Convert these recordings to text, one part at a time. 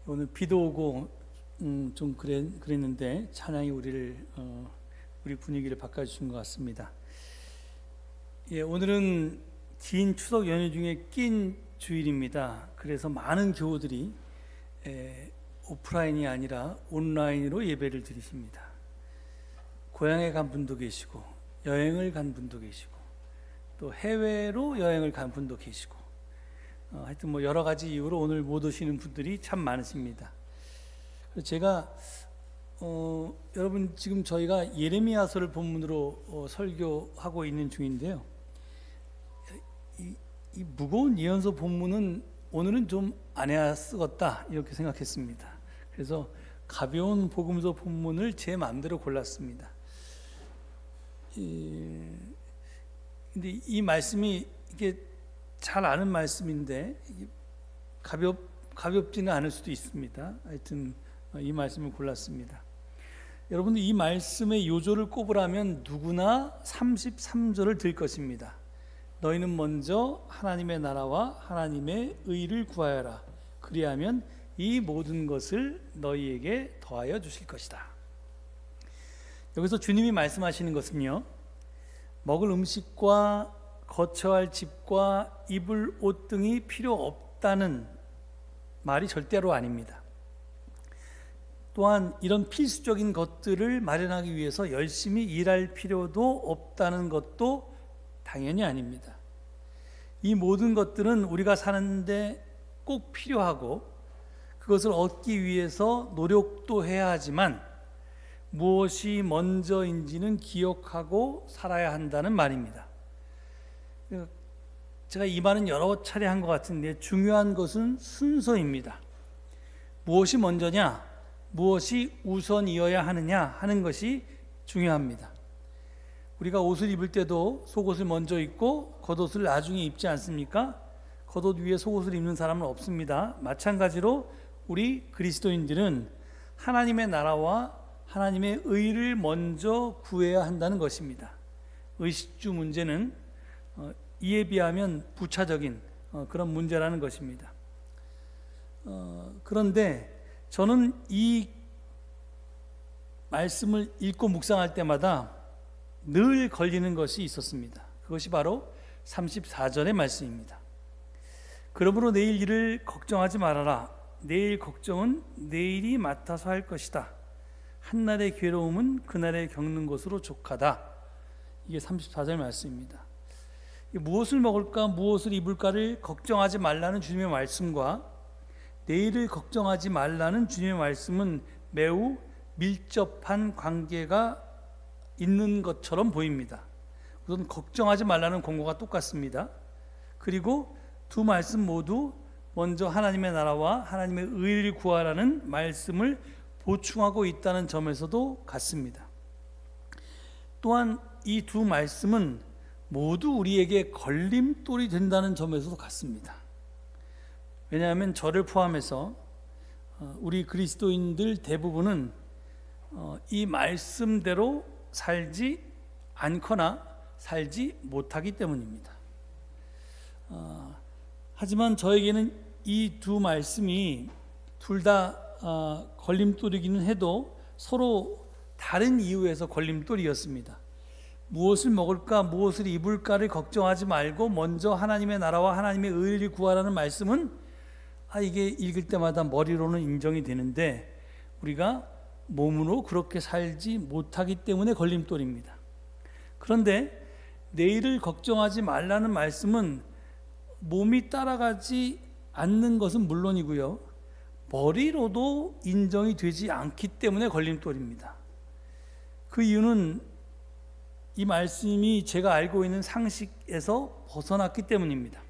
오늘 비도 오고 좀 그랬는데 찬양이 우리 분위기를 바꿔주신 것 같습니다. 예, 오늘은 긴 추석 연휴 중에 낀 주일입니다. 그래서 많은 교우들이 오프라인이 아니라 온라인으로 예배를 드리십니다. 고향에 간 분도 계시고 여행을 간 분도 계시고 또 해외로 여행을 간 분도 계시고 하여튼 뭐 여러 가지 이유로 오늘 못 오시는 분들이 참 많으십니다. 그래서 제가 여러분 지금 저희가 예레미야서를 본문으로 설교하고 있는 중인데요. 이 무거운 예언서 본문은 오늘은 좀 안 해야 쓰겠다 이렇게 생각했습니다. 그래서 가벼운 복음서 본문을 제 마음대로 골랐습니다. 근데 이 말씀이 이게 잘 아는 말씀인데 가볍지는 않을 수도 있습니다. 하여튼 이 말씀을 골랐습니다. 여러분들 이 말씀의 요조를 꼽으라면 누구나 33절을 들 것입니다. 너희는 먼저 하나님의 나라와 하나님의 의를 구하여라. 그리하면 이 모든 것을 너희에게 더하여 주실 것이다. 여기서 주님이 말씀하시는 것은요, 먹을 음식과 거처 할 집과 입을 옷 등이 필요 없다는 말이 절대로 아닙니다. 또한 이런 필수적인 것들을 마련하기 위해서 열심히 일할 필요도 없다는 것도 당연히 아닙니다. 이 모든 것들은 우리가 사는데 꼭 필요하고 그것을 얻기 위해서 노력도 해야 하지만 무엇이 먼저인지는 기억하고 살아야 한다는 말입니다. 제가 이 말은 여러 차례 한 것 같은데 중요한 것은 순서입니다. 무엇이 먼저냐, 무엇이 우선이어야 하느냐 하는 것이 중요합니다. 우리가 옷을 입을 때도 속옷을 먼저 입고 겉옷을 나중에 입지 않습니까? 겉옷 위에 속옷을 입는 사람은 없습니다. 마찬가지로 우리 그리스도인들은 하나님의 나라와 하나님의 의를 먼저 구해야 한다는 것입니다. 의식주 문제는 이에 비하면 부차적인 그런 문제라는 것입니다. 그런데 저는 이 말씀을 읽고 묵상할 때마다 늘 걸리는 것이 있었습니다. 그것이 바로 34절의 말씀입니다. 그러므로 내일 일을 걱정하지 말아라. 내일 걱정은 내일이 맡아서 할 것이다. 한날의 괴로움은 그날에 겪는 것으로 족하다. 이게 34절 말씀입니다. 무엇을 먹을까 무엇을 입을까를 걱정하지 말라는 주님의 말씀과 내일을 걱정하지 말라는 주님의 말씀은 매우 밀접한 관계가 있는 것처럼 보입니다. 우선 걱정하지 말라는 권고가 똑같습니다. 그리고 두 말씀 모두 먼저 하나님의 나라와 하나님의 의를 구하라는 말씀을 보충하고 있다는 점에서도 같습니다. 또한 이 두 말씀은 모두 우리에게 걸림돌이 된다는 점에서도 같습니다. 왜냐하면 저를 포함해서 우리 그리스도인들 대부분은 이 말씀대로 살지 않거나 살지 못하기 때문입니다. 하지만 저에게는 이 두 말씀이 둘 다 걸림돌이기는 해도 서로 다른 이유에서 걸림돌이었습니다. 무엇을 먹을까 무엇을 입을까를 걱정하지 말고 먼저 하나님의 나라와 하나님의 의를 구하라는 말씀은 이게 읽을 때마다 머리로는 인정이 되는데 우리가 몸으로 그렇게 살지 못하기 때문에 걸림돌입니다. 그런데 내일을 걱정하지 말라는 말씀은 몸이 따라가지 않는 것은 물론이고요, 머리로도 인정이 되지 않기 때문에 걸림돌입니다. 그 이유는 이 말씀이 제가 알고 있는 상식에서 벗어났기 때문입니다.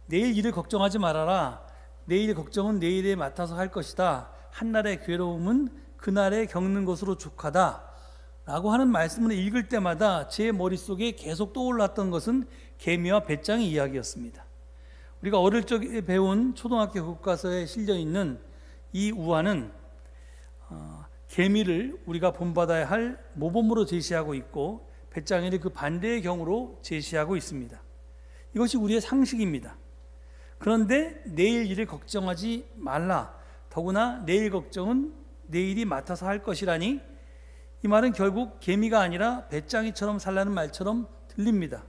내일 일을 걱정하지 말아라. 내일의 걱정은 내일에 맡아서 할 것이다. 한날의 괴로움은 그날에 겪는 것으로 족하다 라고 하는 말씀을 읽을 때마다 제 머릿속에 계속 떠올랐던 것은 개미와 배짱의 이야기였습니다. 우리가 어릴 적에 배운 초등학교 교과서에 실려있는 이 우화는 개미를 우리가 본받아야 할 모범으로 제시하고 있고 배짱이를 그 반대의 경우로 제시하고 있습니다. 이것이 우리의 상식입니다. 그런데 내일 일을 걱정하지 말라. 더구나 내일 걱정은 내일이 맡아서 할 것이라니. 이 말은 결국 개미가 아니라 배짱이처럼 살라는 말처럼 들립니다.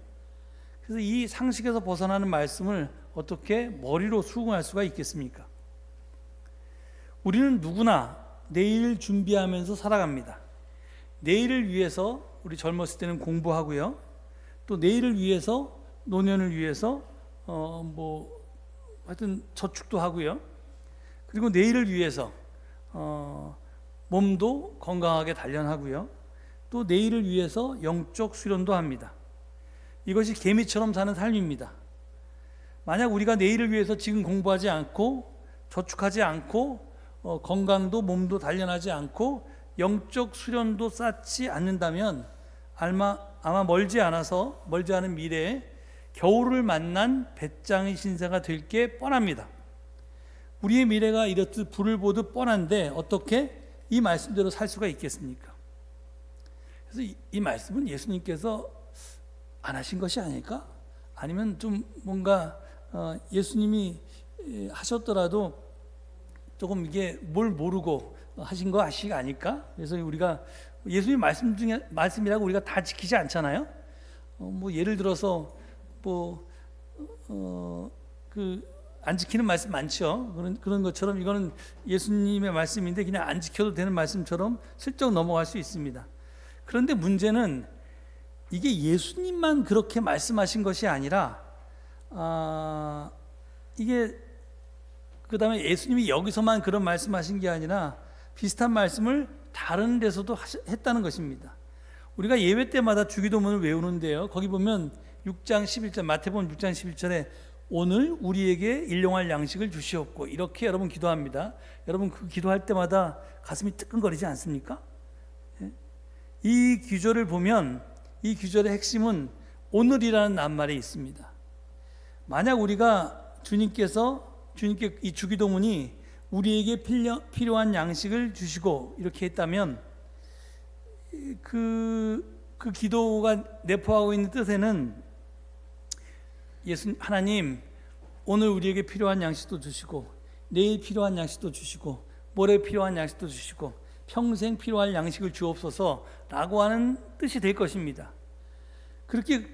그래서 이 상식에서 벗어나는 말씀을 어떻게 머리로 수긍할 수가 있겠습니까? 우리는 누구나 내일을 준비하면서 살아갑니다. 내일을 위해서 우리 젊었을 때는 공부하고요. 또 내일을 위해서, 노년을 위해서 하여튼 저축도 하고요. 그리고 내일을 위해서 몸도 건강하게 단련하고요. 또 내일을 위해서 영적 수련도 합니다. 이것이 개미처럼 사는 삶입니다. 만약 우리가 내일을 위해서 지금 공부하지 않고 저축하지 않고 건강도 몸도 단련하지 않고 영적 수련도 쌓지 않는다면 아마 멀지 않은 미래에 겨울을 만난 배짱이 신세가 될 게 뻔합니다. 우리의 미래가 이렇듯 불을 보듯 뻔한데 어떻게 이 말씀대로 살 수가 있겠습니까? 그래서 이 말씀은 예수님께서 안 하신 것이 아닐까? 아니면 좀 뭔가 예수님이 하셨더라도 조금 이게 뭘 모르고 하신 거 아닐까? 그래서 우리가 예수님 말씀이라고 우리가 다 지키지 않잖아요. 예를 들어서 안 지키는 말씀 많죠. 그런 것처럼 이거는 예수님의 말씀인데 그냥 안 지켜도 되는 말씀처럼 슬쩍 넘어갈 수 있습니다. 그런데 문제는 이게 예수님만 그렇게 말씀하신 것이 아니라 이게 그 다음에 예수님이 여기서만 그런 말씀하신 게 아니라 비슷한 말씀을 다른 데서도 했다는 것입니다. 우리가 예배 때마다 주기도문을 외우는데요. 거기 보면 6장 11절 마태복음 6장 11절에 오늘 우리에게 일용할 양식을 주시옵고 이렇게 여러분 기도합니다. 여러분 그 기도할 때마다 가슴이 뜨끔거리지 않습니까? 이 규절을 보면 이 규절의 핵심은 오늘이라는 낱말에 있습니다. 만약 우리가 주님께 이 주기도문이 우리에게 필요한 양식을 주시고 이렇게 했다면 그 기도가 내포하고 있는 뜻에는 하나님 오늘 우리에게 필요한 양식도 주시고 내일 필요한 양식도 주시고 모레 필요한 양식도 주시고 평생 필요할 양식을 주옵소서라고 하는 뜻이 될 것입니다. 그렇게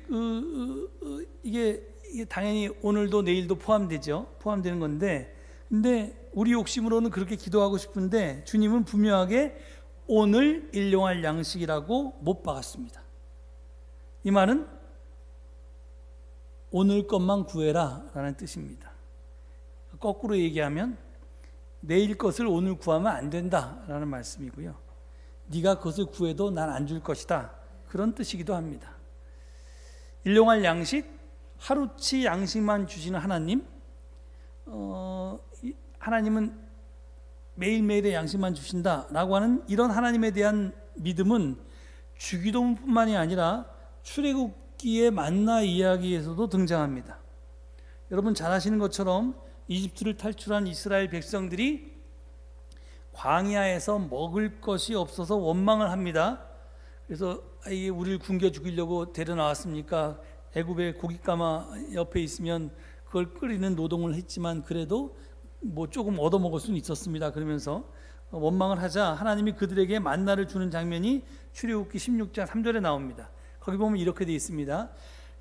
이게 당연히 오늘도 내일도 포함되는 건데, 근데 우리 욕심으로는 그렇게 기도하고 싶은데 주님은 분명하게 오늘 일용할 양식이라고 못 박았습니다. 이 말은 오늘 것만 구해라 라는 뜻입니다. 거꾸로 얘기하면 내일 것을 오늘 구하면 안 된다 라는 말씀이고요. 네가 그것을 구해도 난 안 줄 것이다 그런 뜻이기도 합니다. 일용할 양식, 하루치 양식만 주시는 하나님, 하나님은 매일매일의 양식만 주신다라고 하는 이런 하나님에 대한 믿음은 주기도문뿐만이 아니라 출애굽기의 만나 이야기에서도 등장합니다. 여러분 잘 아시는 것처럼 이집트를 탈출한 이스라엘 백성들이 광야에서 먹을 것이 없어서 원망을 합니다. 그래서 이게 우리를 굶겨 죽이려고 데려 나왔습니까? 애굽의 고깃가마 옆에 있으면 그걸 끓이는 노동을 했지만 그래도 조금 얻어먹을 수는 있었습니다. 그러면서 원망을 하자 하나님이 그들에게 만나를 주는 장면이 출애굽기 16장 3절에 나옵니다. 거기 보면 이렇게 되어 있습니다.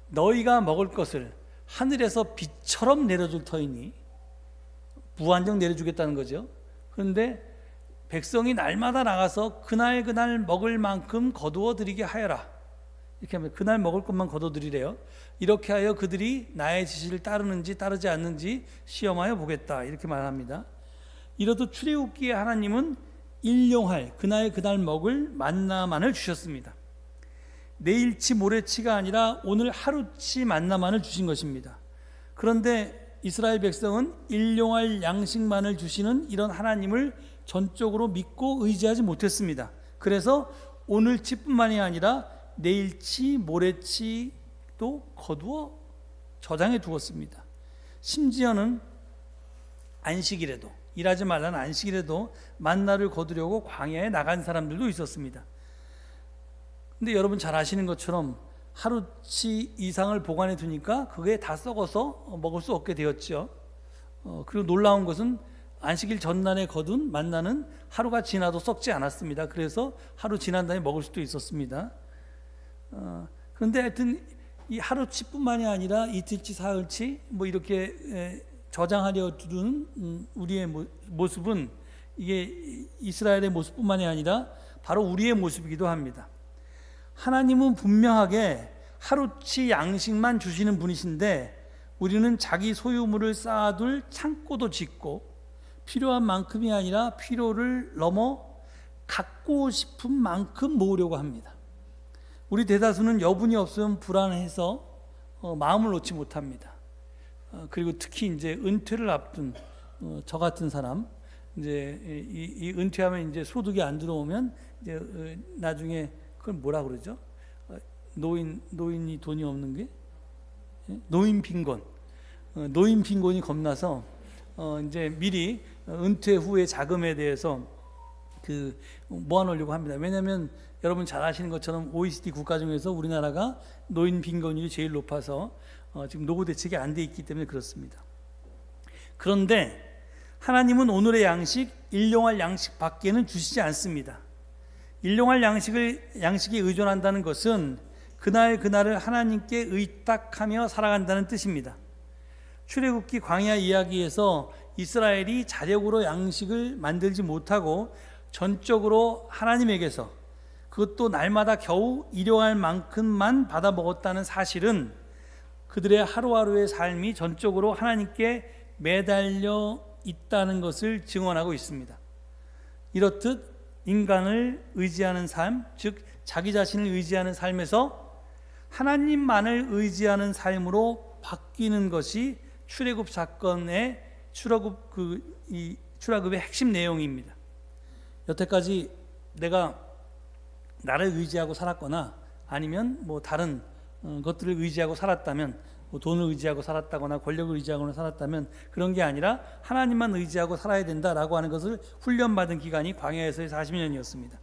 너희가 먹을 것을 하늘에서 비처럼 내려줄 터이니, 무한정 내려주겠다는 거죠. 그런데 백성이 날마다 나가서 그날 먹을 만큼 거두어 드리게 하여라. 이렇게 하면 그날 먹을 것만 거둬 드리래요. 이렇게 하여 그들이 나의 지시를 따르는지 따르지 않는지 시험하여 보겠다. 이렇게 말합니다. 이렇듯 출애굽기에 하나님은 일용할 그날 먹을 만나만을 주셨습니다. 내일치 모레치가 아니라 오늘 하루치 만나만을 주신 것입니다. 그런데 이스라엘 백성은 일용할 양식만을 주시는 이런 하나님을 전적으로 믿고 의지하지 못했습니다. 그래서 오늘치뿐만이 아니라 내일치 모레치도 거두어 저장해 두었습니다. 심지어는 안식일에도, 일하지 말라는 안식일에도 만나를 거두려고 광야에 나간 사람들도 있었습니다. 근데 여러분 잘 아시는 것처럼 하루치 이상을 보관해 두니까 그게 다 썩어서 먹을 수 없게 되었죠. 그리고 놀라운 것은 안식일 전날에 거둔 만나는 하루가 지나도 썩지 않았습니다. 그래서 하루 지난 다음에 먹을 수도 있었습니다. 그런데 하여튼 이 하루치뿐만이 아니라 이틀치, 사흘치 뭐 이렇게 저장하려 두는 우리의 모습은 이게 이스라엘의 모습뿐만이 아니라 바로 우리의 모습이기도 합니다. 하나님은 분명하게 하루치 양식만 주시는 분이신데 우리는 자기 소유물을 쌓아둘 창고도 짓고 필요한 만큼이 아니라 필요를 넘어 갖고 싶은 만큼 모으려고 합니다. 우리 대다수는 여분이 없으면 불안해서 마음을 놓지 못합니다. 그리고 특히 이제 은퇴를 앞둔 저 같은 사람, 이제 이 은퇴하면 이제 소득이 안 들어오면 이제 나중에 그걸 뭐라 그러죠? 노인이 돈이 없는 게 노인 빈곤. 노인 빈곤이 겁나서 이제 미리 은퇴 후의 자금에 대해서 모아놓으려고 합니다. 왜냐하면 여러분 잘 아시는 것처럼 OECD 국가 중에서 우리나라가 노인 빈곤율이 제일 높아서 지금 노후 대책이 안 돼 있기 때문에 그렇습니다. 그런데 하나님은 오늘의 양식, 일용할 양식 밖에는 주시지 않습니다. 일용할 양식에 의존한다는 것은 그날을 하나님께 의탁하며 살아간다는 뜻입니다. 출애굽기 광야 이야기에서 이스라엘이 자력으로 양식을 만들지 못하고 전적으로 하나님에게서 그것도 날마다 겨우 일용할 만큼만 받아 먹었다는 사실은 그들의 하루하루의 삶이 전적으로 하나님께 매달려 있다는 것을 증언하고 있습니다. 이렇듯 인간을 의지하는 삶, 즉 자기 자신을 의지하는 삶에서 하나님만을 의지하는 삶으로 바뀌는 것이 출애굽 사건의 출애굽의 핵심 내용입니다. 여태까지 내가 나를 의지하고 살았거나 아니면 뭐 다른 것들을 의지하고 살았다면, 뭐 돈을 의지하고 살았다거나 권력을 의지하거나 살았다면 그런 게 아니라 하나님만 의지하고 살아야 된다라고 하는 것을 훈련받은 기간이 광야에서의 40년이었습니다.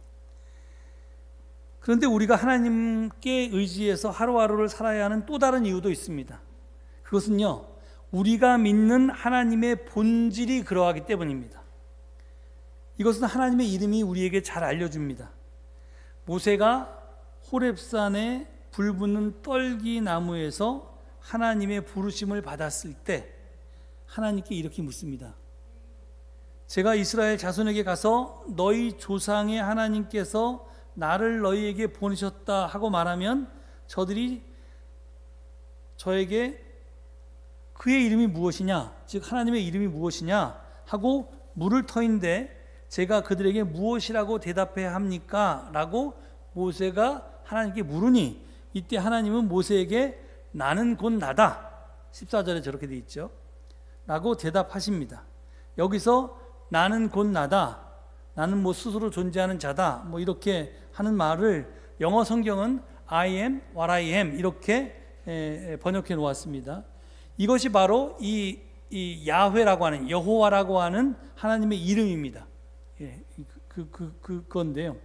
그런데 우리가 하나님께 의지해서 하루하루를 살아야 하는 또 다른 이유도 있습니다. 그것은요, 우리가 믿는 하나님의 본질이 그러하기 때문입니다. 이것은 하나님의 이름이 우리에게 잘 알려줍니다. 모세가 호렙산에 불붙는 떨기 나무에서 하나님의 부르심을 받았을 때 하나님께 이렇게 묻습니다. 제가 이스라엘 자손에게 가서 너희 조상의 하나님께서 나를 너희에게 보내셨다 하고 말하면 저들이 저에게 그의 이름이 무엇이냐, 즉 하나님의 이름이 무엇이냐 하고 물을 터인데 제가 그들에게 무엇이라고 대답해야 합니까? 라고 모세가 하나님께 물으니 이때 하나님은 모세에게 나는 곧 나다, 14절에 저렇게 돼 있죠, 라고 대답하십니다. 여기서 나는 곧 나다, 나는 뭐 스스로 존재하는 자다, 뭐 이렇게 하는 말을 영어 성경은 I am what I am 이렇게 번역해 놓았습니다. 이것이 바로 이 야훼라고 하는, 여호와라고 하는 하나님의 이름입니다. 그건데요.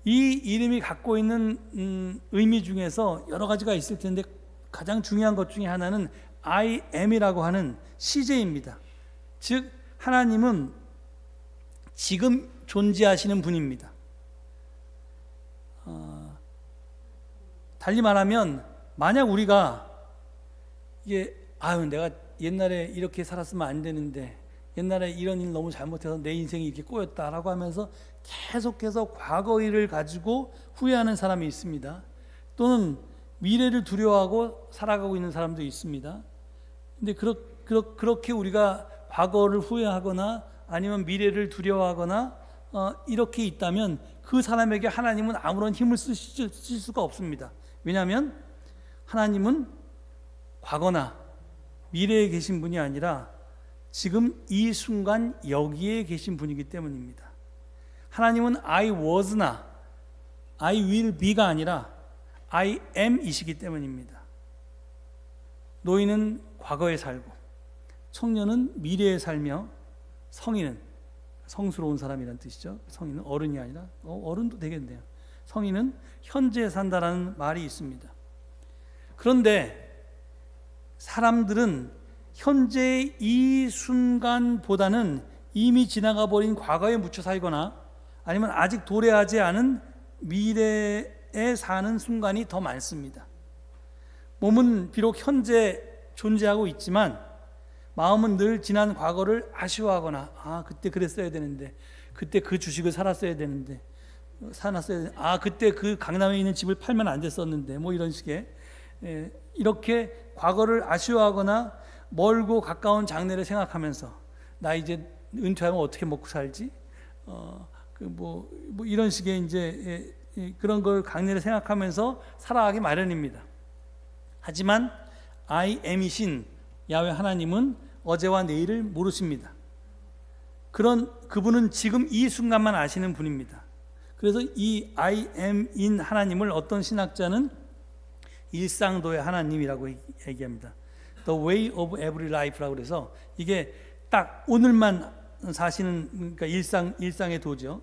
이 이름이 갖고 있는 의미 중에서 여러 가지가 있을 텐데 가장 중요한 것 중에 하나는 I am이라고 하는 시제입니다. 즉 하나님은 지금 존재하시는 분입니다. 달리 말하면 만약 우리가 내가 옛날에 이렇게 살았으면 안 되는데, 옛날에 이런 일 너무 잘못해서 내 인생이 이렇게 꼬였다라고 하면서 계속해서 과거 일을 가지고 후회하는 사람이 있습니다. 또는 미래를 두려워하고 살아가고 있는 사람도 있습니다. 근데 그렇게 우리가 과거를 후회하거나 아니면 미래를 두려워하거나 이렇게 있다면 그 사람에게 하나님은 아무런 힘을 쓰실 수가 없습니다. 왜냐하면 하나님은 과거나 미래에 계신 분이 아니라 지금 이 순간 여기에 계신 분이기 때문입니다. 하나님은 I was나 I will be가 아니라 I am 이시기 때문입니다. 노인은 과거에 살고 청년은 미래에 살며 성인은, 성스러운 사람이란 뜻이죠. 성인은 어른이 아니라 어른도 되겠네요. 성인은 현재에 산다라는 말이 있습니다. 그런데 사람들은 현재의 이 순간보다는 이미 지나가 버린 과거에 묻혀 살거나 아니면 아직 도래하지 않은 미래에 사는 순간이 더 많습니다. 몸은 비록 현재 존재하고 있지만 마음은 늘 지난 과거를 아쉬워하거나 그때 그랬어야 되는데, 그때 그 주식을 살았어야 되는데, 그때 그 강남에 있는 집을 팔면 안 됐었는데, 뭐 이런 식의 이렇게 과거를 아쉬워하거나 멀고 가까운 장래를 생각하면서 나 이제 은퇴하면 어떻게 먹고 살지? 뭐 이런 식의 이제 그런 걸 강래를 생각하면서 살아가기 마련입니다. 하지만 I am이신 야훼 하나님은 어제와 내일을 모르십니다. 그분은 지금 이 순간만 아시는 분입니다. 그래서 이 I am인 하나님을 어떤 신학자는 일상도의 하나님이라고 얘기합니다. The way of every life라고 그래서 이게 딱 오늘만 사시는, 그러니까 일상의 도죠.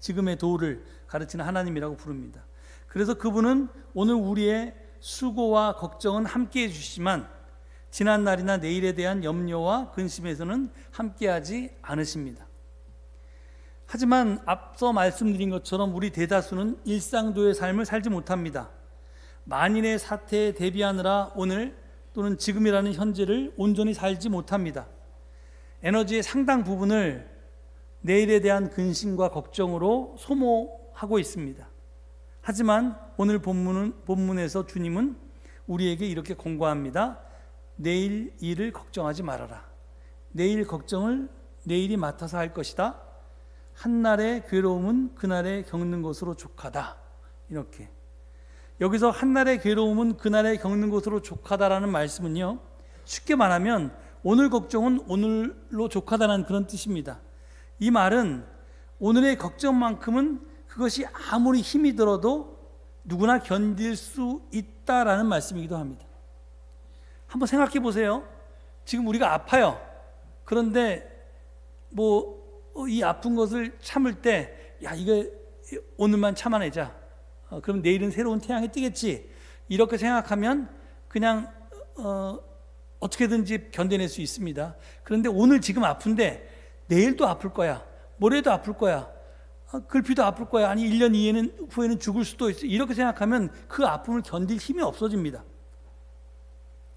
지금의 도를 가르치는 하나님이라고 부릅니다. 그래서 그분은 오늘 우리의 수고와 걱정은 함께해 주시지만 지난 날이나 내일에 대한 염려와 근심에서는 함께하지 않으십니다. 하지만 앞서 말씀드린 것처럼 우리 대다수는 일상도의 삶을 살지 못합니다. 만일의 사태에 대비하느라 오늘 또는 지금이라는 현재를 온전히 살지 못합니다. 에너지의 상당 부분을 내일에 대한 근심과 걱정으로 소모하고 있습니다. 하지만 오늘 본문에서 주님은 우리에게 이렇게 권고합니다. 내일 일을 걱정하지 말아라. 내일 걱정을 내일이 맡아서 할 것이다. 한날의 괴로움은 그날에 겪는 것으로 족하다. 이렇게 여기서 한날의 괴로움은 그날에 겪는 것으로 족하다라는 말씀은요, 쉽게 말하면 오늘 걱정은 오늘로 족하다는 그런 뜻입니다. 이 말은 오늘의 걱정만큼은 그것이 아무리 힘이 들어도 누구나 견딜 수 있다라는 말씀이기도 합니다. 한번 생각해 보세요. 지금 우리가 아파요. 그런데 이 아픈 것을 참을 때 이거 오늘만 참아내자. 그럼 내일은 새로운 태양이 뜨겠지. 이렇게 생각하면 그냥 어떻게든지 견뎌낼 수 있습니다. 그런데 오늘 지금 아픈데 내일도 아플 거야. 모레도 아플 거야. 글피도 아플 거야. 아니 1년 후에는 죽을 수도 있어. 이렇게 생각하면 그 아픔을 견딜 힘이 없어집니다.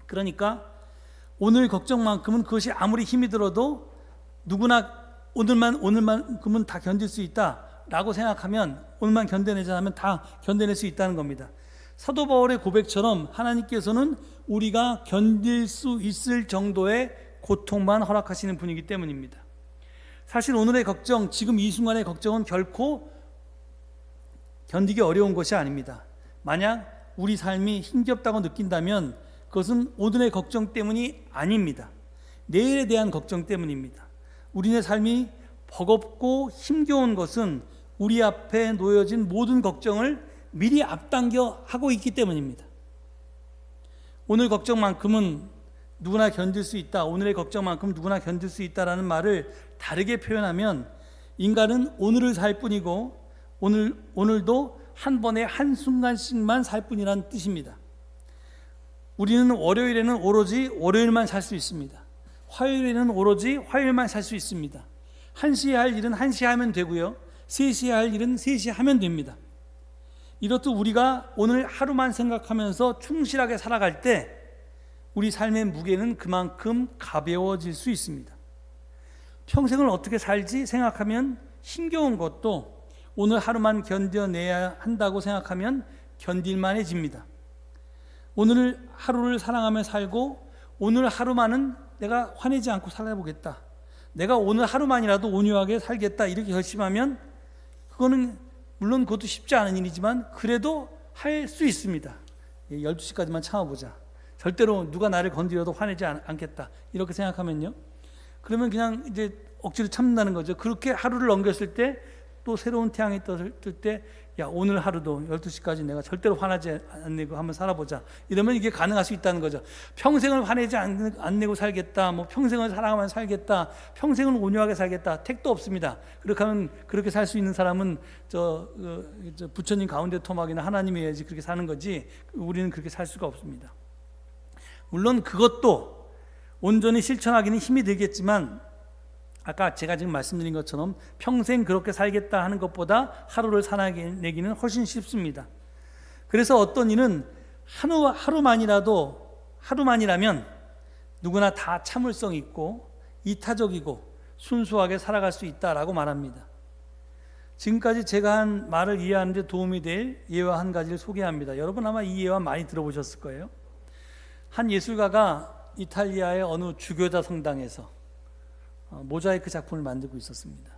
그러니까 오늘 걱정만큼은 그것이 아무리 힘이 들어도 누구나 오늘만큼은 다 견딜 수 있다라고 생각하면, 오늘만 견뎌내자 하면 다 견뎌낼 수 있다는 겁니다. 사도 바울의 고백처럼 하나님께서는 우리가 견딜 수 있을 정도의 고통만 허락하시는 분이기 때문입니다. 사실 오늘의 걱정, 지금 이 순간의 걱정은 결코 견디기 어려운 것이 아닙니다. 만약 우리 삶이 힘겹다고 느낀다면 그것은 오늘의 걱정 때문이 아닙니다. 내일에 대한 걱정 때문입니다. 우리의 삶이 버겁고 힘겨운 것은 우리 앞에 놓여진 모든 걱정을 미리 앞당겨 하고 있기 때문입니다. 오늘 걱정만큼은 누구나 견딜 수 있다, 오늘의 걱정만큼 누구나 견딜 수 있다라는 말을 다르게 표현하면 인간은 오늘을 살 뿐이고 오늘도 한 번에 한순간씩만 살 뿐이라는 뜻입니다. 우리는 월요일에는 오로지 월요일만 살 수 있습니다. 화요일에는 오로지 화요일만 살 수 있습니다. 1시에 할 일은 1시에 하면 되고요, 3시에 할 일은 3시에 하면 됩니다. 이렇듯 우리가 오늘 하루만 생각하면서 충실하게 살아갈 때 우리 삶의 무게는 그만큼 가벼워질 수 있습니다. 평생을 어떻게 살지 생각하면 힘겨운 것도 오늘 하루만 견뎌내야 한다고 생각하면 견딜만해집니다. 오늘 하루를 사랑하며 살고 오늘 하루만은 내가 화내지 않고 살아보겠다, 내가 오늘 하루만이라도 온유하게 살겠다, 이렇게 결심하면 그거는 물론 그것도 쉽지 않은 일이지만 그래도 할 수 있습니다. 12시까지만 참아보자, 절대로 누가 나를 건드려도 화내지 않겠다, 이렇게 생각하면요, 그러면 그냥 이제 억지로 참는다는 거죠. 그렇게 하루를 넘겼을 때 또 새로운 태양이 뜰 때 오늘 하루도 12시까지 내가 절대로 화나지 않내고 한번 살아보자, 이러면 이게 가능할 수 있다는 거죠. 평생을 화내지 않내고 살겠다, 평생을 사랑하면 살겠다, 평생을 온유하게 살겠다, 택도 없습니다. 그렇게 하면, 그렇게 살 수 있는 사람은 저 부처님 가운데 토막이나 하나님이어야지 그렇게 사는 거지, 우리는 그렇게 살 수가 없습니다. 물론 그것도 온전히 실천하기는 힘이 들겠지만 아까 제가 지금 말씀드린 것처럼 평생 그렇게 살겠다 하는 것보다 하루를 살아내기는 훨씬 쉽습니다. 그래서 어떤 이는 하루만이라면 누구나 다 참을성 있고 이타적이고 순수하게 살아갈 수 있다라고 말합니다. 지금까지 제가 한 말을 이해하는 데 도움이 될 예화 한 가지를 소개합니다. 여러분 아마 이 예화 많이 들어보셨을 거예요. 한 예술가가 이탈리아의 어느 주교자 성당에서 모자이크 작품을 만들고 있었습니다.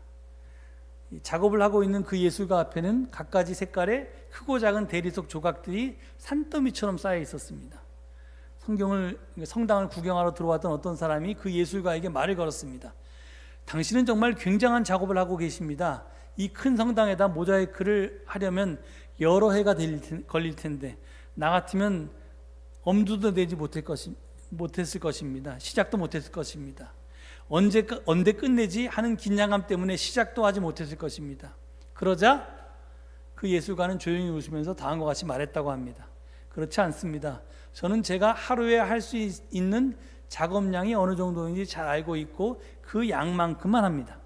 작업을 하고 있는 그 예술가 앞에는 갖가지 색깔의 크고 작은 대리석 조각들이 산더미처럼 쌓여 있었습니다. 성당을 구경하러 들어왔던 어떤 사람이 그 예술가에게 말을 걸었습니다. 당신은 정말 굉장한 작업을 하고 계십니다. 이 큰 성당에다 모자이크를 하려면 여러 해가 걸릴 텐데 나 같으면 엄두도 내지 못했을 것입니다. 시작도 못했을 것입니다. 언제 끝내지 하는 긴장감 때문에 시작도 하지 못했을 것입니다. 그러자 그 예술가는 조용히 웃으면서 다음과 같이 말했다고 합니다. 그렇지 않습니다. 저는 제가 하루에 할 수 있는 작업량이 어느 정도인지 잘 알고 있고 그 양만큼만 합니다.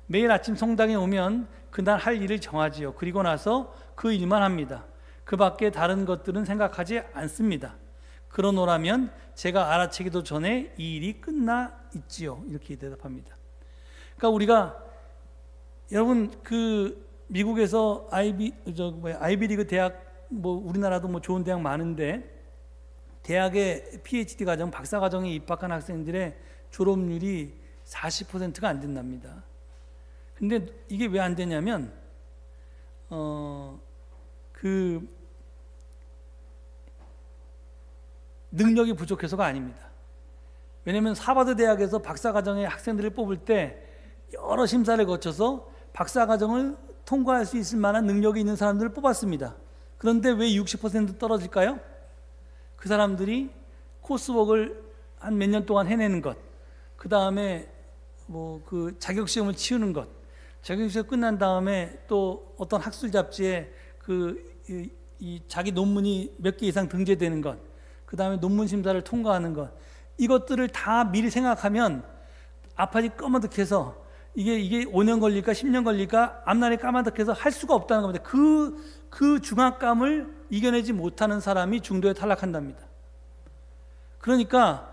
매일 아침 성당에 오면 그날 할 일을 정하지요. 그리고 나서 그 일만 합니다. 그 밖에 다른 것들은 생각하지 않습니다. 그러노라면 제가 알아채기도 전에 이 일이 끝나 있지요. 이렇게 대답합니다. 그러니까 우리가 여러분 그 미국에서 아이비리그 대학 우리나라도 좋은 대학 많은데 대학의 PhD 과정, 박사 과정에 입학한 학생들의 졸업률이 40%가 안 된답니다. 근데 이게 왜 안 되냐면 그 능력이 부족해서가 아닙니다. 왜냐하면 하버드 대학에서 박사 과정의 학생들을 뽑을 때 여러 심사를 거쳐서 박사 과정을 통과할 수 있을 만한 능력이 있는 사람들을 뽑았습니다. 그런데 왜 60% 떨어질까요? 그 사람들이 코스웍을 한 몇 년 동안 해내는 것, 그 다음에 그 자격시험을 치우는 것, 자격시험 끝난 다음에 또 어떤 학술 잡지에 이 자기 논문이 몇 개 이상 등재되는 것, 그 다음에 논문 심사를 통과하는 것, 이것들을 다 미리 생각하면 앞날이 까마득해서 이게 5년 걸릴까 10년 걸릴까 앞날이 까마득해서 할 수가 없다는 겁니다. 그 중압감을 이겨내지 못하는 사람이 중도에 탈락한답니다. 그러니까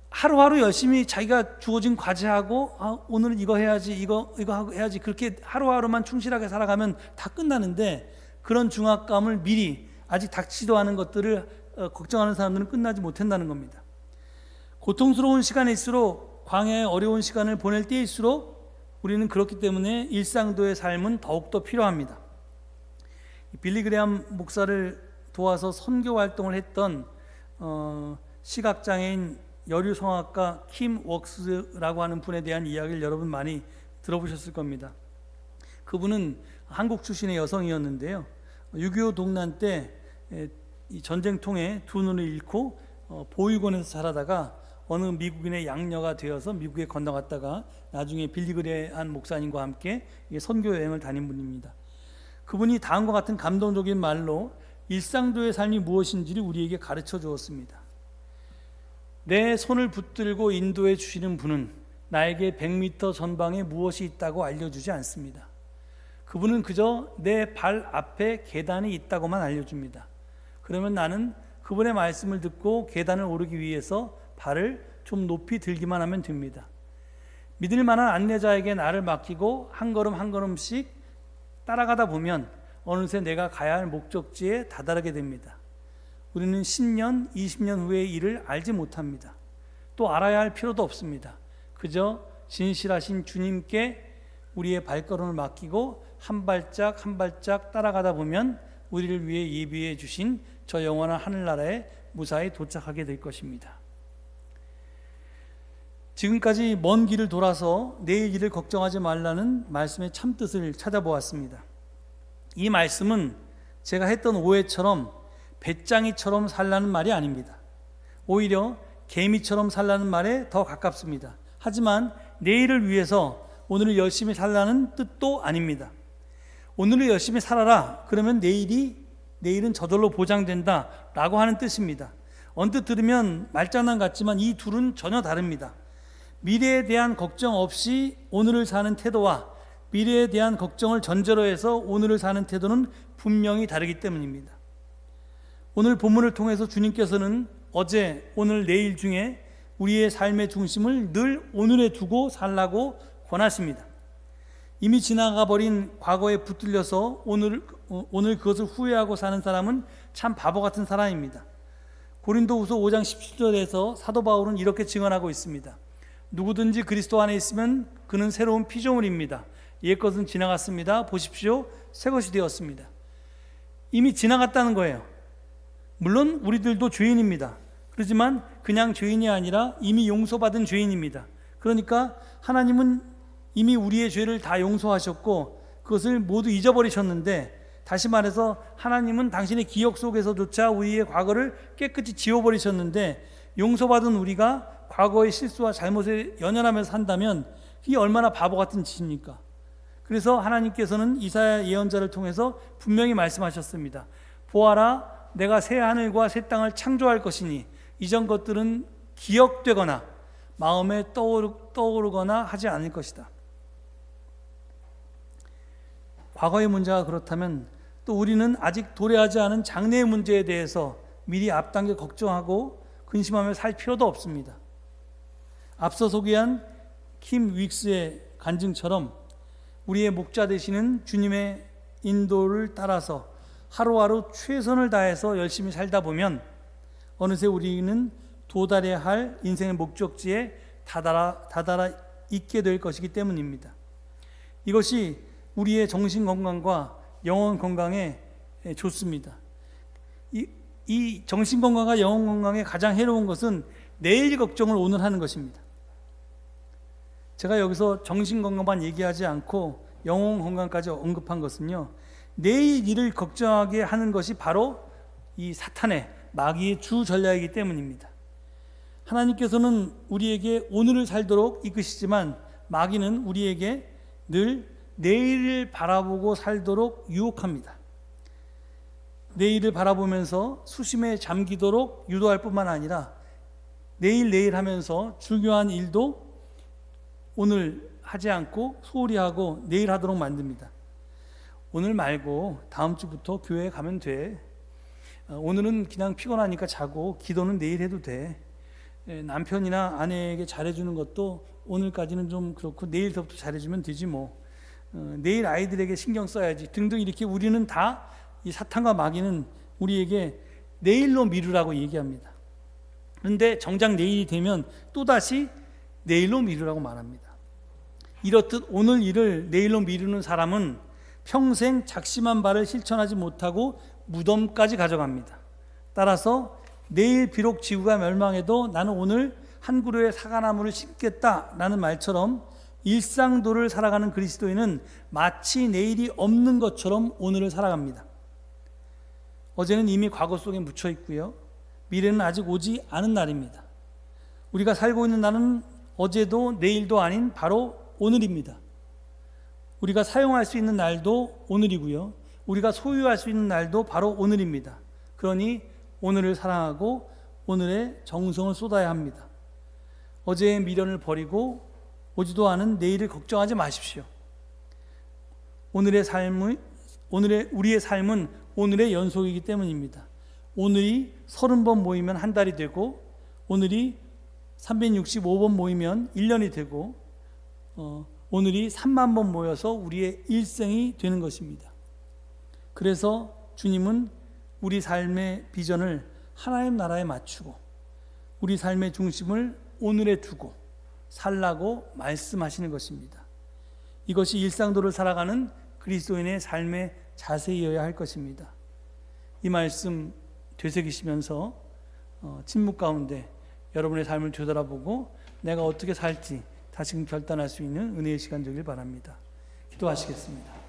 하루하루 열심히 자기가 주어진 과제하고 오늘은 이거 해야지 이거 해야지 그렇게 하루하루만 충실하게 살아가면 다 끝나는데 그런 중압감을 미리 아직 닥치지도 않은 것들을 걱정하는 사람들은 끝나지 못한다는 겁니다. 고통스러운 시간일수록 광야의 어려운 시간을 보낼 때일수록 우리는 그렇기 때문에 일상도의 삶은 더욱더 필요합니다. 빌리 그레함 목사를 도와서 선교 활동을 했던 시각장애인 여류성악가 킴 웍스라고 하는 분에 대한 이야기를 여러분 많이 들어보셨을 겁니다. 그분은 한국 출신의 여성이었는데요. 6.25 동란 때 이 전쟁통에 두 눈을 잃고 보육원에서 자라다가 어느 미국인의 양녀가 되어서 미국에 건너갔다가 나중에 빌리 그레함 목사님과 함께 선교 여행을 다닌 분입니다. 그분이 다음과 같은 감동적인 말로 일상도의 삶이 무엇인지를 우리에게 가르쳐 주었습니다. 내 손을 붙들고 인도해 주시는 분은 나에게 100m 전방에 무엇이 있다고 알려주지 않습니다. 그분은 그저 내 발 앞에 계단이 있다고만 알려줍니다. 그러면 나는 그분의 말씀을 듣고 계단을 오르기 위해서 발을 좀 높이 들기만 하면 됩니다. 믿을 만한 안내자에게 나를 맡기고 한 걸음 한 걸음씩 따라가다 보면 어느새 내가 가야 할 목적지에 다다르게 됩니다. 우리는 10년, 20년 후의 일을 알지 못합니다. 또 알아야 할 필요도 없습니다. 그저 진실하신 주님께 우리의 발걸음을 맡기고 한 발짝 한 발짝 따라가다 보면 우리를 위해 예비해 주신 저 영원한 하늘나라에 무사히 도착하게 될 것입니다. 지금까지 먼 길을 돌아서 내일 일을 걱정하지 말라는 말씀의 참뜻을 찾아보았습니다. 이 말씀은 제가 했던 오해처럼 배짱이처럼 살라는 말이 아닙니다. 오히려 개미처럼 살라는 말에 더 가깝습니다. 하지만 내일을 위해서 오늘을 열심히 살라는 뜻도 아닙니다. 오늘을 열심히 살아라. 그러면 내일은 저절로 보장된다 라고 하는 뜻입니다. 언뜻 들으면 말장난 같지만 이 둘은 전혀 다릅니다. 미래에 대한 걱정 없이 오늘을 사는 태도와 미래에 대한 걱정을 전제로 해서 오늘을 사는 태도는 분명히 다르기 때문입니다. 오늘 본문을 통해서 주님께서는 어제, 오늘, 내일 중에 우리의 삶의 중심을 늘 오늘에 두고 살라고 권하십니다. 이미 지나가 버린 과거에 붙들려서 오늘 그것을 후회하고 사는 사람은 참 바보 같은 사람입니다. 고린도후서 5장 17절에서 사도 바울은 이렇게 증언하고 있습니다. 누구든지 그리스도 안에 있으면 그는 새로운 피조물입니다. 옛 것은 지나갔습니다. 보십시오. 새 것이 되었습니다. 이미 지나갔다는 거예요. 물론 우리들도 죄인입니다. 그렇지만 그냥 죄인이 아니라 이미 용서받은 죄인입니다. 그러니까 하나님은 이미 우리의 죄를 다 용서하셨고 그것을 모두 잊어버리셨는데, 다시 말해서 하나님은 당신의 기억 속에서조차 우리의 과거를 깨끗이 지워버리셨는데, 용서받은 우리가 과거의 실수와 잘못에 연연하면서 산다면 이게 얼마나 바보 같은 짓입니까? 그래서 하나님께서는 이사야 예언자를 통해서 분명히 말씀하셨습니다. 보아라, 내가 새 하늘과 새 땅을 창조할 것이니 이전 것들은 기억되거나 마음에 떠오르거나 하지 않을 것이다. 과거의 문제가 그렇다면 또 우리는 아직 도래하지 않은 장래의 문제에 대해서 미리 앞당겨 걱정하고 근심하며 살 필요도 없습니다. 앞서 소개한 킴 윅스의 간증처럼 우리의 목자 되시는 주님의 인도를 따라서 하루하루 최선을 다해서 열심히 살다 보면 어느새 우리는 도달해야 할 인생의 목적지에 다다라 있게 될 것이기 때문입니다. 이것이 우리의 정신 건강과 영혼 건강에 좋습니다. 이 정신 건강과 영혼 건강에 가장 해로운 것은 내일 걱정을 오늘 하는 것입니다. 제가 여기서 정신 건강만 얘기하지 않고 영혼 건강까지 언급한 것은요, 내일 일을 걱정하게 하는 것이 바로 이 사탄의 마귀의 주 전략이기 때문입니다. 하나님께서는 우리에게 오늘을 살도록 이끄시지만 마귀는 우리에게 늘 내일을 바라보고 살도록 유혹합니다. 내일을 바라보면서 수심에 잠기도록 유도할 뿐만 아니라 내일 하면서 중요한 일도 오늘 하지 않고 소홀히 하고 내일 하도록 만듭니다. 오늘 말고 다음 주부터 교회에 가면 돼. 오늘은 그냥 피곤하니까 자고 기도는 내일 해도 돼. 남편이나 아내에게 잘해주는 것도 오늘까지는 좀 그렇고 내일부터 잘해주면 되지 뭐. 내일 아이들에게 신경 써야지 등등, 이렇게 우리는 다 이 사탄과 마귀는 우리에게 내일로 미루라고 얘기합니다. 그런데 정작 내일이 되면 또다시 내일로 미루라고 말합니다. 이렇듯 오늘 일을 내일로 미루는 사람은 평생 작심한 바를 실천하지 못하고 무덤까지 가져갑니다. 따라서 내일 비록 지구가 멸망해도 나는 오늘 한 그루의 사과나무를 심겠다라는 말처럼 일상도를 살아가는 그리스도인은 마치 내일이 없는 것처럼 오늘을 살아갑니다. 어제는 이미 과거 속에 묻혀 있고요, 미래는 아직 오지 않은 날입니다. 우리가 살고 있는 날은 어제도 내일도 아닌 바로 오늘입니다. 우리가 사용할 수 있는 날도 오늘이고요, 우리가 소유할 수 있는 날도 바로 오늘입니다. 그러니 오늘을 사랑하고 오늘의 정성을 쏟아야 합니다. 어제의 미련을 버리고 오지도 않은 내일을 걱정하지 마십시오. 우리의 삶은 오늘의 연속이기 때문입니다. 오늘이 30번 모이면 한 달이 되고, 오늘이 365번 모이면 1년이 되고, 오늘이 3만 번 모여서 우리의 일생이 되는 것입니다. 그래서 주님은 우리 삶의 비전을 하나님 나라에 맞추고 우리 삶의 중심을 오늘에 두고 살라고 말씀하시는 것입니다. 이것이 일상도를 살아가는 그리스도인의 삶의 자세이어야 할 것입니다. 이 말씀 되새기시면서 침묵 가운데 여러분의 삶을 되돌아보고 내가 어떻게 살지 다시금 결단할 수 있는 은혜의 시간 되길 바랍니다. 기도하시겠습니다.